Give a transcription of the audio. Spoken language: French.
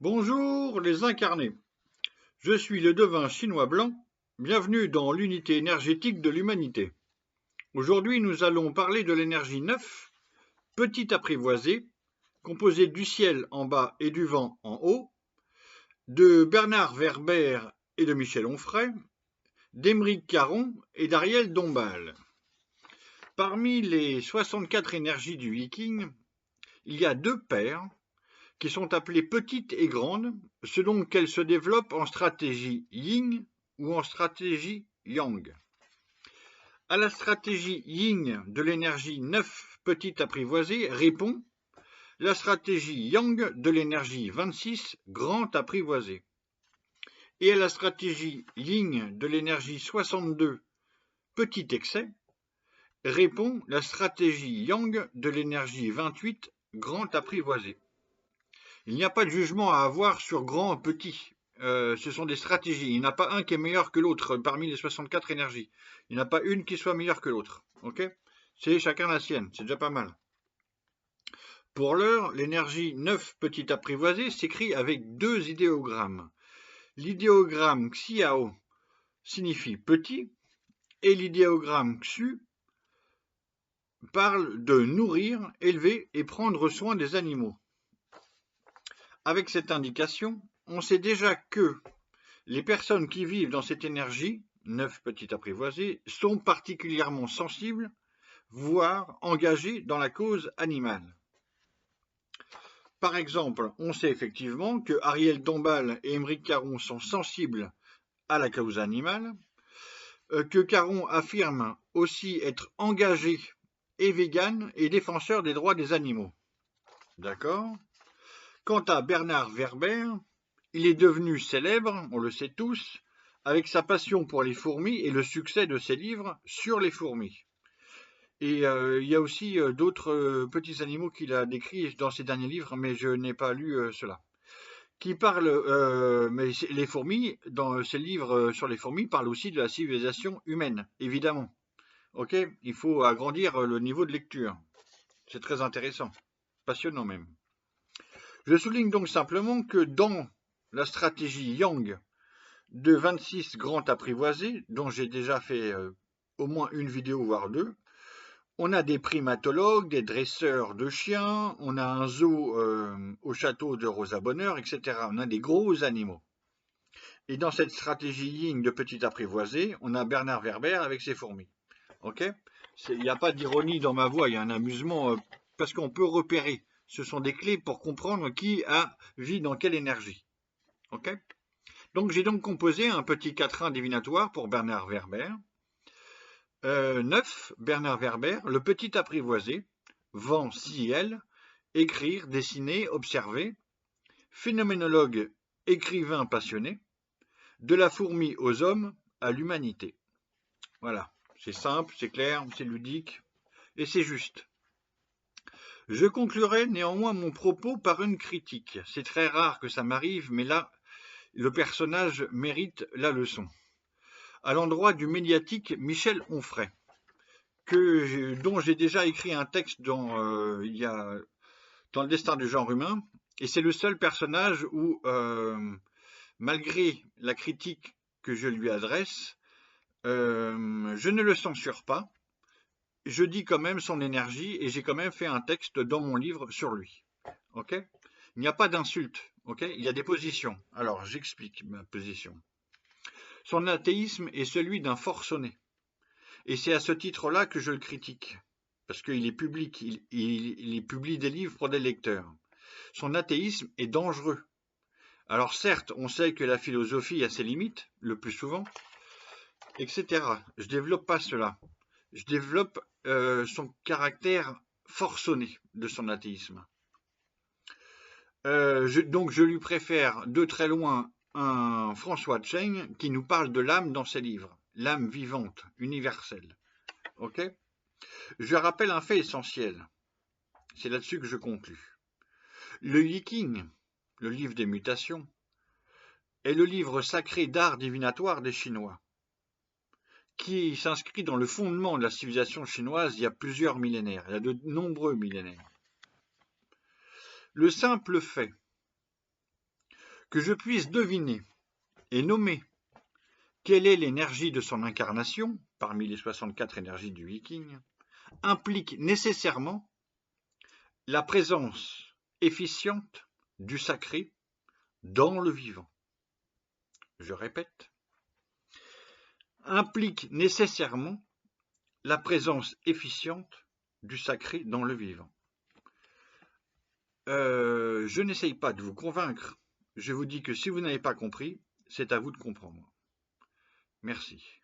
Bonjour les incarnés, je suis le devin chinois blanc, bienvenue dans l'unité énergétique de l'humanité. Aujourd'hui nous allons parler de l'énergie 9, petite apprivoisée, composée du ciel en bas et du vent en haut, de Bernard Werber et de Michel Onfray, d'Émeric Caron et d'Ariel Dombasle. Parmi les 64 énergies du Viking, il y a deux paires qui sont appelées petites et grandes, selon qu'elles se développent en stratégie yin ou en stratégie yang. À la stratégie yin de l'énergie 9 petite apprivoisée répond la stratégie yang de l'énergie 26 grand apprivoisée. Et à la stratégie yin de l'énergie 62 petit excès répond la stratégie yang de l'énergie 28 grand apprivoisée. Il n'y a pas de jugement à avoir sur grand ou petit. Ce sont des stratégies. Il n'y en a pas un qui est meilleur que l'autre parmi les 64 énergies. Il n'y en a pas une qui soit meilleure que l'autre. Ok? C'est chacun la sienne. C'est déjà pas mal. Pour l'heure, l'énergie 9 petit apprivoisée s'écrit avec deux idéogrammes. L'idéogramme Xiao signifie petit et l'idéogramme Xu parle de nourrir, élever et prendre soin des animaux. Avec cette indication, on sait déjà que les personnes qui vivent dans cette énergie, 9 petites apprivoisées, sont particulièrement sensibles, voire engagées dans la cause animale. Par exemple, on sait effectivement que Ariel Dombasle et Émeric Caron sont sensibles à la cause animale, que Caron affirme aussi être engagé et vegan et défenseur des droits des animaux. D'accord ? Quant à Bernard Werber, il est devenu célèbre, on le sait tous, avec sa passion pour les fourmis et le succès de ses livres sur les fourmis. Et il y a aussi d'autres petits animaux qu'il a décrits dans ses derniers livres, mais je n'ai pas lu cela. Qui parle, mais les fourmis, dans ses livres sur les fourmis, parlent aussi de la civilisation humaine, évidemment. Ok, il faut agrandir le niveau de lecture. C'est très intéressant, passionnant même. Je souligne donc simplement que dans la stratégie Yang de 26 grands apprivoisés, dont j'ai déjà fait au moins une vidéo, voire deux, on a des primatologues, des dresseurs de chiens, on a un zoo au château de Rosa Bonheur, etc. On a des gros animaux. Et dans cette stratégie Yin de petit apprivoisé, on a Bernard Werber avec ses fourmis. Ok ? Il n'y a pas d'ironie dans ma voix, il y a un amusement parce qu'on peut repérer. Ce sont des clés pour comprendre qui vit dans quelle énergie. Ok ? Donc j'ai donc composé un petit quatrain divinatoire pour Bernard Werber. 9. Bernard Werber, le petit apprivoisé, vent, ciel, écrire, dessiner, observer, phénoménologue, écrivain passionné, de la fourmi aux hommes, à l'humanité. Voilà, c'est simple, c'est clair, c'est ludique, et c'est juste. Je conclurai néanmoins mon propos par une critique. C'est très rare que ça m'arrive, mais là, le personnage mérite la leçon. À l'endroit du médiatique Michel Onfray, dont j'ai déjà écrit un texte dans le destin du genre humain, et c'est le seul personnage où, malgré la critique que je lui adresse, je ne le censure pas, je dis quand même son énergie, et j'ai quand même fait un texte dans mon livre sur lui. Ok ? Il n'y a pas d'insulte, ok ? Il y a des positions. Alors, j'explique ma position. Son athéisme est celui d'un forcené. Et c'est à ce titre-là que je le critique. Parce qu'il est public, il publie des livres pour des lecteurs. Son athéisme est dangereux. Alors certes, on sait que la philosophie a ses limites, le plus souvent, etc. Je ne développe pas cela. Je développe son caractère forcené de son athéisme. Donc je lui préfère de très loin un François Cheng qui nous parle de l'âme dans ses livres, l'âme vivante, universelle. Ok ? Je rappelle un fait essentiel. C'est là-dessus que je conclus. Le Yiking, le livre des mutations, est le livre sacré d'art divinatoire des Chinois, qui s'inscrit dans le fondement de la civilisation chinoise il y a plusieurs millénaires, il y a de nombreux millénaires. Le simple fait Que je puisse deviner et nommer quelle est l'énergie de son incarnation, parmi les 64 énergies du Viking, implique nécessairement la présence efficiente du sacré dans le vivant. Je répète, implique nécessairement la présence efficiente du sacré dans le vivant. Je n'essaye pas de vous convaincre, je vous dis que si vous n'avez pas compris, c'est à vous de comprendre. Merci.